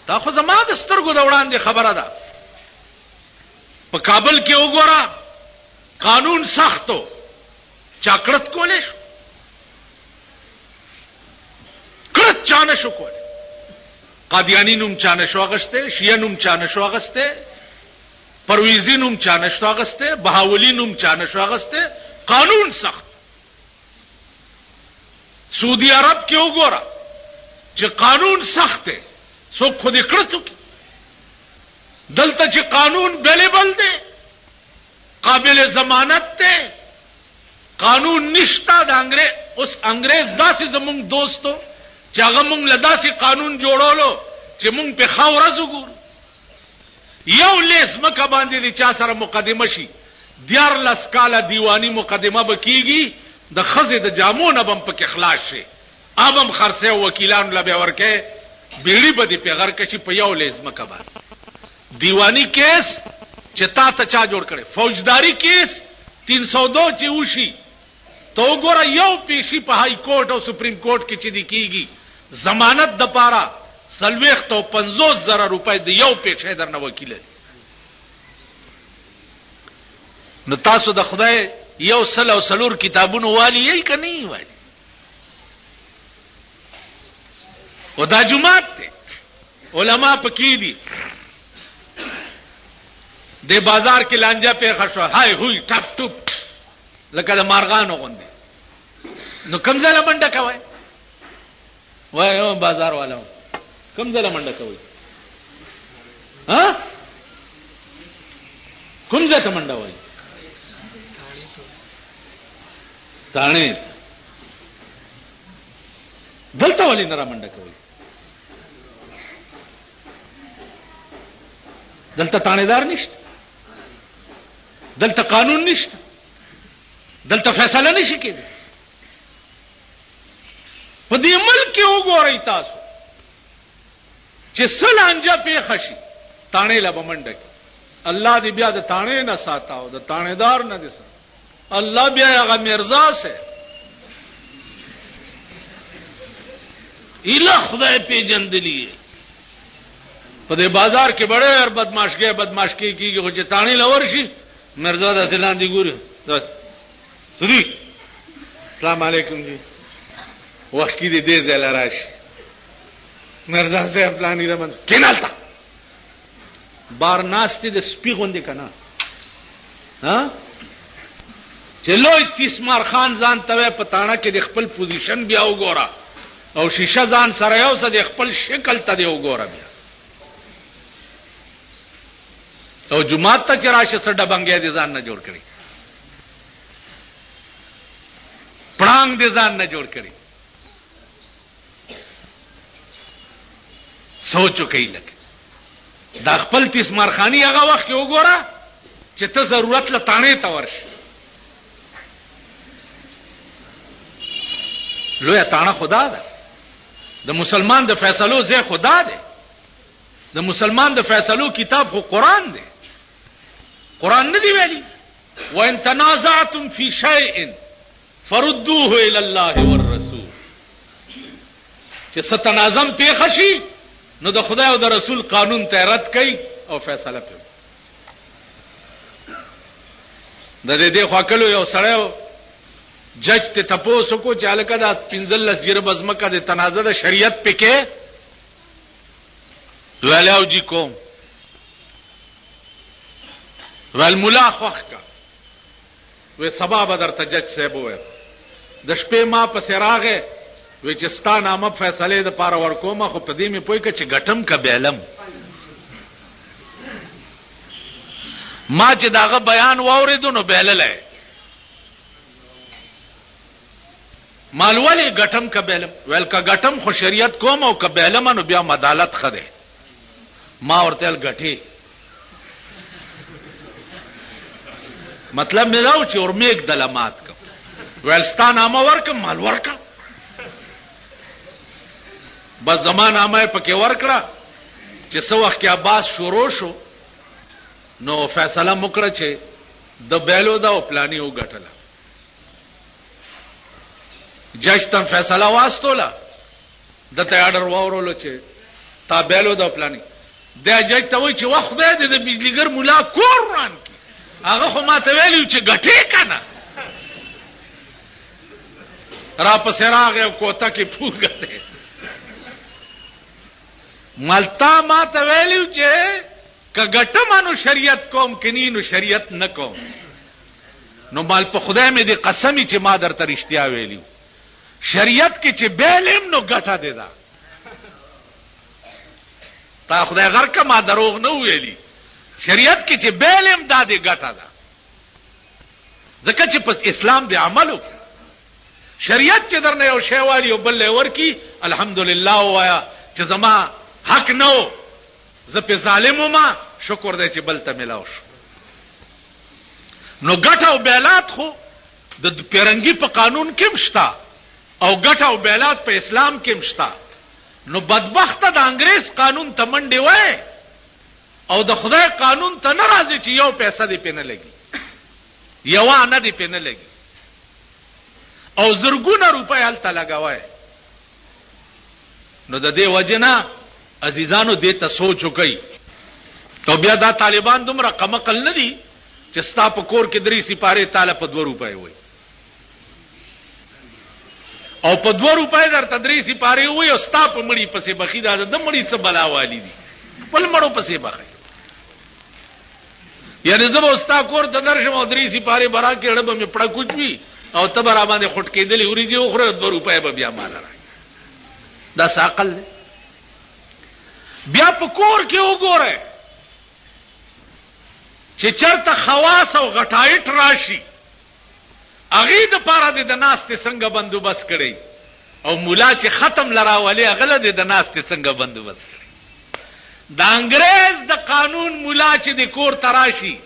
دا خو زما د سترګو د وړاندې خبره ده په کابل کې وګوره قانون سختو چاکړت کولې شو کړت چانه شو کولې قادیانی نوم چانه شو اغسته شیعه نوم چانه شو اغسته پرویزی نوم چانه شو اغسته بهاولی نوم چانه شو اغسته قانون سخت سعودي عرب کې وګوره چې قانون سخت دی څوک خو دې کړڅو دلته چې قانون بیلیبل دی قابل ضمانت دی قانون نشتا د انګريز داسې زمونږ دوستو چې هغه مونږ له داسې قانون جوړولو چې مونږ په خاورز وګورو یو لیس مکه باندې د چا سره مقدمه شي 14 کاله دیوانی مقدمه بکیږي د خزه د جامونه بم په اخلاص شي ابم خرڅه وکیلان لبه ورکه بیړی به د پیغر کشي په یو لیس مکه باندې دیوانی کیس چې تا ته چا جوړ کړي فوجداری کیس 302 چې وشي تو ګوره یو پیشي په های کورټ او سپریم کورټ کې چې دی کیږي ضمانت د پاره 50,000 روپۍ د یو پیښه درنه وکیل نو تاسو د خدای یو سل او سلور کتابونو والی یې کني وایي او دا جمعات ته علما پکې دي د بازار کې لانجه پیښه شو هاي هوي ټپ ټپ لکه د مارغانو غوندي نو کوم ځله منډه کوي وای بازار والو کوم ځله منډه کوي ها کوم ځای ته منډه وای تانه دلته ولې نه را منډه کوي دلته تانیدار نشته دلته قانون نشته دلته فیصله نشي کېږي په دې ملک کې وګورئ تاسو چې سلانجه پیښه شي تانه لا بمنډه الله دې بیا د تانه نه ساتاو د تانیدار نه دي ساتاو الله بیا هغه مرزا سے اله خدای پیجندلی په دې بازار کې بڑے اور بدمعشی کیږي خو چې تانی لور شي مرزا د اعلان دی ګوري سړي السلام علیکم جی وخت کې دې ځای لراشي مرزا سے پلان یې رمن کینالتا بار ناشتي د سپی غوندې کنا ها چلو تیسمار خان ځان ته پتاڼه کې د خپل پوزیشن بیا وګوره او شیشه ځان سره یو څه د خپل شکل ته دی وګوره بیا او جمعات ته چراشه سره ډبنګې دي ځان نه جوړ کړي پړانګ دي ځان نه جوړ کړي سوچو کوي لکه دا خپل تیسمار خانی هغه وخت کې وګوره چې ته ضرورت له تانه ته ورشي لوی تانه خدا ده د مسلمان د فیصلو زه خدا ده د مسلمان د فیصلو کتاب خو قران ده قران نه دی ویلي وان تنازعتم فی شیء فردوه الی الله والرسول چې ستنازم پیښ شي نو د خدای او د رسول قانون ته رد کړي او فیصله کوي د دې خواکلو یو سړیو جج ته تپوسو کو چالکه دا 15 جرب ازمکه د تنازع د شریعت پکې ویلاو جی کوم ول مولا خوخ کا و سبا بدر ته جج صاحب وې د شپې ما په سراغه و چې ستا نامه فیصله د پاره ورکومه خو په دې مې پوي ک چې غټم کا بیلم ما چې داغه بیان واوریدو نو بیللې مالواله غټم کبلم ول کا غټم خو شریعت کوم او کبلم نو بیا عدالت خده ما ورته غټي مطلب مې راو چې اورمیک دلمات کو ولستان امه ورکم مال ورکا بس زمانہ امه پکې ورکړه چې څو وخت کې عباس شروع شو نو فیصله مکړه چې د بیلو دا او پلاني وګټله جج تم فیصله واستوله د ته آرډر وورولو چې تا بیلو دا پلاني د جج ته وای چې وخت دې د بجلیګر مولا کوران کی هغه خو ما ته ویلو چې غټې کنه را پسې راغې کوته کې پوګه مالتا ما ته ویلو چې کګټمانو شریعت کوم کینینو شریعت نکوم نو مال په خدای مې دې قسمی چې ما درته رښتیا ویلو شریعت کې چې بیلم نو ګټه دی دا تا خدای غر کا ما دروغ نه ویلی شریعت کې چې بیلم دا دی ګټه ده ځکه چې په اسلام دی عملو شریعت چې درنه یو شی والی او بل ورکی الحمدلله وایا چې زما حق نو زه په ظالمو ما شکر دې چې بل ته ملاو شو نو ګټه او بیلات خو د پیرنګي په قانون کې مشتا او ګټه او بیلات په اسلام کې مشتا نو بدبخت د انګريز قانون ته منډي وای او د خدای قانون ته ناراضي چې یو پیسې دې پنه لګي یو نه دې پنه لګي او زرګونه روپۍ هلته لګوي نو د دې وجنه عزیزانو دې ته سوچ وکړئ تو بیا دا طالبان دومره قمقل نه دي چې ستا په کور کې درې سپاره تعالی په 2 روپۍ وای او په 2 روپۍ در تدریس سپاره وای او ستا په مړی پسې بخی دا د مړی څه بلا والی دي خپل مړو پسې بخی یعنی زه به ستا کور ته درشم او 3 سپاره برا کې اړه به مې پړه کوچوي او ته به را باندې خټ کېدلې وریجې وخوره 2 روپۍ به بیا مال راځي. دا عقل دی. بیا په کور کې وګوره چې چرته خواص او غټایټ راشي اغه د پاره د ناستې څنګه بندوبست کړي او مولا چې ختم لراولې اغله د ناستې څنګه بندوبست کړي. د انګريز د قانون مولا چې د کور تراشي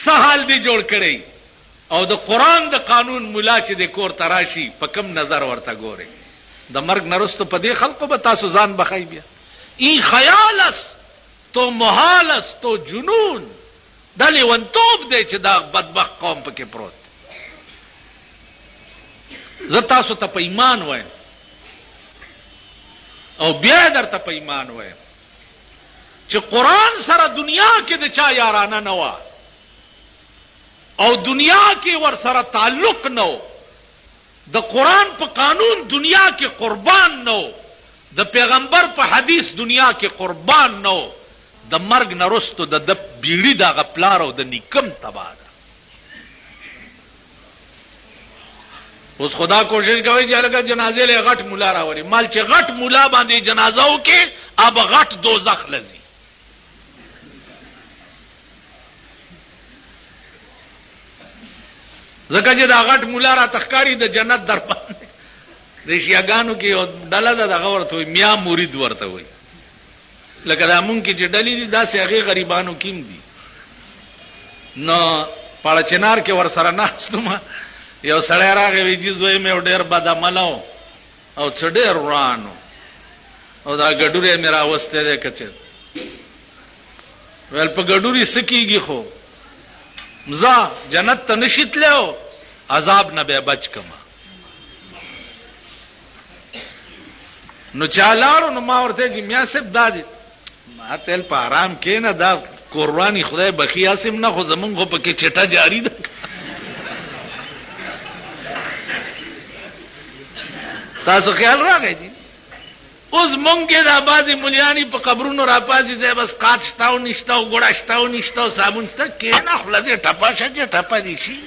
سهال دی جوړ کړي او د قران د قانون مولا چې د کور تراشي په کم نظر ورته ګوري. د مرګ نرستو په دې خلقو به تاسو ځان بخای بیا این خیال است تو محال است تو جنون دلی ونتوب دی چې دا بدبخت قوم پکې پروت. زه تاسو ته په ایمان وایم او بیا درته په ایمان وایم چې قران سره دنیا کې د چا یارانه نه و او دنیا کې ور سره تعلق نه و. د قران په قانون دنیا کې قربان نه و. د پیغمبر په حدیث دنیا کې قربان نه و. د مرګ نرستو د بیړی د غپلار او د نیکم تبا ده. اوس خدا کوشش کوي چې هغه جنازې له غټ مولا راوړي. مال چې غټ مولا باندې جنازو کې اب غټ دوزخ لذي. زکه چې دا غټ مولا را تخکاری د جنت در باندې ریشیاګانو کې او ډله دغه ورته میا مرید ورته وي. لکه دا مونږ کې چې ډلې دي داسې هغه غریبانو کېم دي. نو پاړه چنار کې ور سره ناستم یو سړی راغی وی چې زوی مې ډېر بد عملو او څه ډېر ورانو او دا ګډوري مې راوسته ده کچه ول په ګډوري سکیږي خو مزه جنت ته نشیتلو عذاب نه به بچ کما. نو چالارو نو ما ورته چې میا سب دادي ما تل په آرام کې نه دا قرباني خدای بخي اسم نه خو زمونږ په کې چټه جاری ده. تاسو خیال راغی دي اوس مونږ کې د آبادی مليانی په قبرونو را پاتې دي بس قات شتاو نشتاو ګړه شتاو نشتاو صابون شته کې نه خلک ټپا شته ټپا دي شي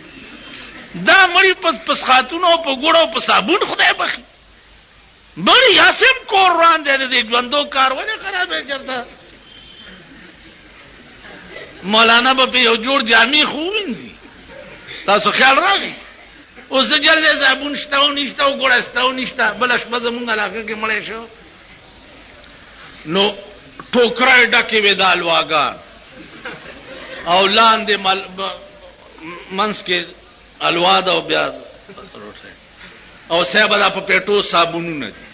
دا مړی پس خاتونو په ګړو په صابون خدای بخي بڑی یاسم قرآن دے دے ژوندو کار ولې خرابې چرته مولانا به یو جوړ جامع خو وینځي. تاسو خیال راغی اوس جلدی صابون شتاو نشتاو ګړه شتاو نشتا بل شپه زمونږ علاقه کې مړې شو نو ټوکرای ډکې وې د الواګان او لاندې منس کې الوا دا او بیا او صاحب دا په پیټو صابونونه دي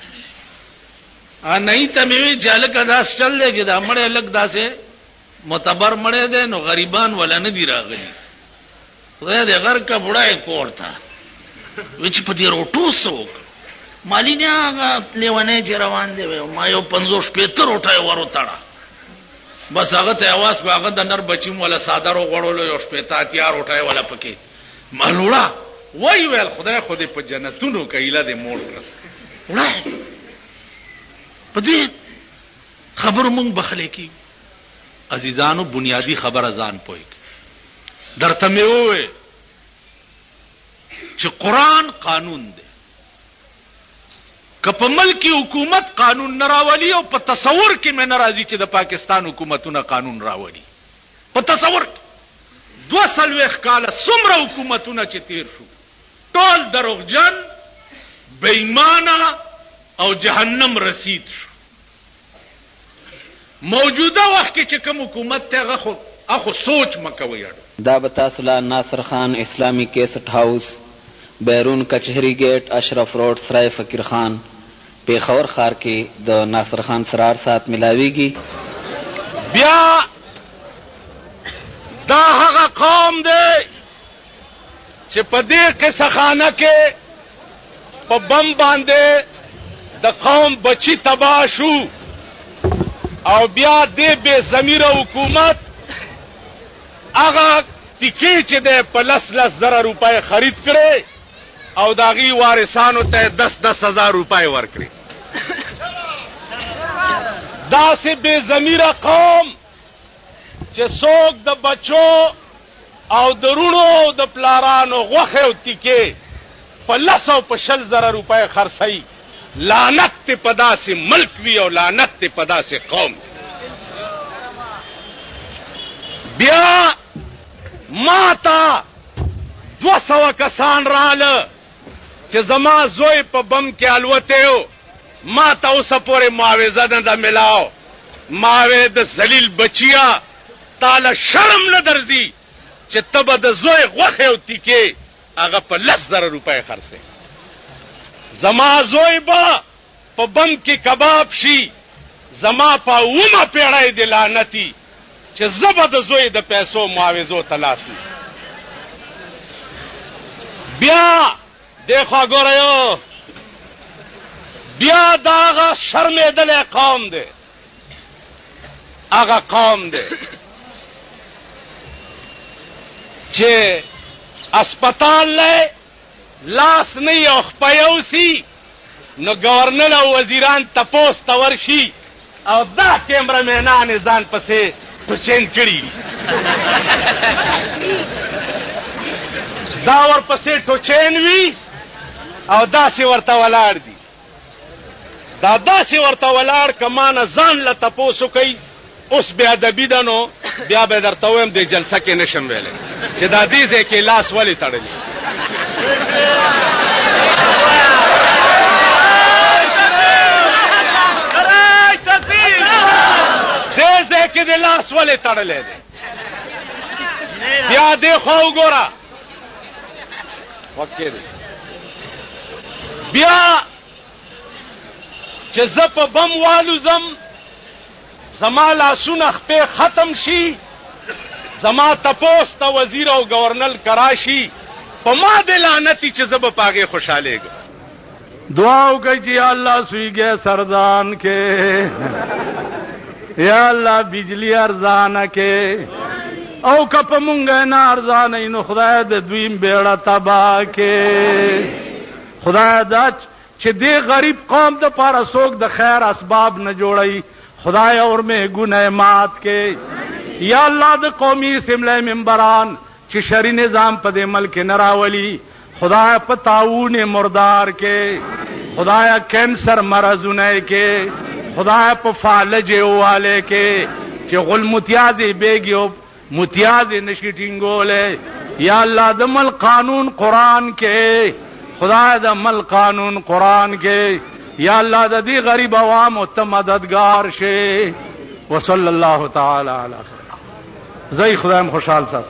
نه ته مې جالک داس چل دی چې دا مړې لګ داسې معتبر مړې ده نو غریبان ولا نه دی راغلي. خدای دې غر کا بډای کوړتا وچ په دې روټو سو مالی نه هغه لیوانه چې روان دی ما یو 50 پیتر روټای ورو تاړه بس هغه ته आवाज هغه د نر بچیم ولا صادرو غړولو یو شپتا تیار روټای ولا پکې مالوړه وای ویل خدای خو دې په جنتونو کایله دې موړ کړ. وړای په دې خبر مونږ بخلې کی عزیزانو بنیادی خبر ازان پوي درته مې وې چې قران قانون دی که په ملکی حکومت قانون نراولي او په تصور کې مې ناراضي چې د پاکستان حکومتونه قانون راولي. په تصور 2 کاله څومره حکومتونه چې تیر شو ټول دروغجن بېایمانه او جهنم رسید شو. موجوده وخت کې چې کوم حکومت ته اخو سوچ مکوي. دا بتا سلا ناصر خان اسلامی کیسٹ ہاؤس بیرون کچہری گیٹ اشرف روڈ سرائے فقیر خان پیښور ښار کې د ناصر خان سرار سات ملاویږي. بیا دا هغه قوم دی چې په دې قصه خانه کې په بم باندې د قوم بچی تباہ شو او بیا دې بے ضمیره حکومت هغه ټیکې چې د 10,000 روپۍ خرید کړي او داغي وارثانو ته 10,000 روپۍ ورکړي. دا سه بے ضمیره قوم چې څوک د بچو او درونو د پلارانو غوښه او تیکې په 10 او په 20,000 روپۍ خرڅوي، لعنت ته په داسې ملک وي او لعنت ته په داسې قوم. بیا ما ته 200 کسان رااله چې زما زوی په بم کې الوته و، ما ته اوسه پورې معاوضه نه ده ملاو. ماوې د ذلیل بچیا تاله شرم نه درځي چې ته به د زوی غوښې او تیکې هغه په 10,000 روپۍ خرڅې. زما زوی به په بم کې کباب شي، زما په 9 پیړۍ د لعنتي چې زه به د زوی د پیسو معاوضو ته لاس نیسم. بیا دیخوا ګورئ، بیا دا هغه شرمېدلی قوم دی، هغه قوم دی چې اسپتال له لاس نه یو خپیوسی نو گورنر او وزیران تپوس ته ورشي او دا کیمرمینان ځان پسې ټوچین کړي، دا ورپسې ټوچین وي او داسې ورته ولاړ دي. دا داسې ورته ولاړ کمانه ځان له تپوسو کوي. اوس بیا ادبي ده نو بیا به درته وایم د جلسه کې نشم ویلی چې دا دې ځای کې لاس ولې تړلی. دې ځای کې د لاس ولې تړلی دی. بیا دې خوا وګوره، بیا چې زه په بم والوزم زما لاسونه خپې ختم شي، زما تپوس ته وزیر او گورنر کراشي، په ما د لعنتي چې زه به په هغې خوشحالېږم. دعا وکړئ چې یا الله سویږې سردان کې، یا الله بجلی ارزانه کې، او که په مونږ نه ارزانه نو خدای د دویم بیړه تباه کې. خدای دا چې دې غریب قوم د پاره څوک د خیر اسباب نه جوړي، خدای اور میں گناہ مات کے. یا اللہ د قومی اسمبلی ممبران چې شری نظام په دې ملک نراولی، خدای په تعاون مردار کې، خدای کینسر مرضونه کې، خدای په فالج والے کې چې غل متیاز بیگیو متیاز نشی ټینګولې. یا الله د مل قانون قرآن کې، خدای د مل قانون قرآن کې، یا اللہ دا دی غریب عوام ته مددگار شے. وصلی اللہ تعالی علی خیر. زئی خدایم خوشحال صاحب.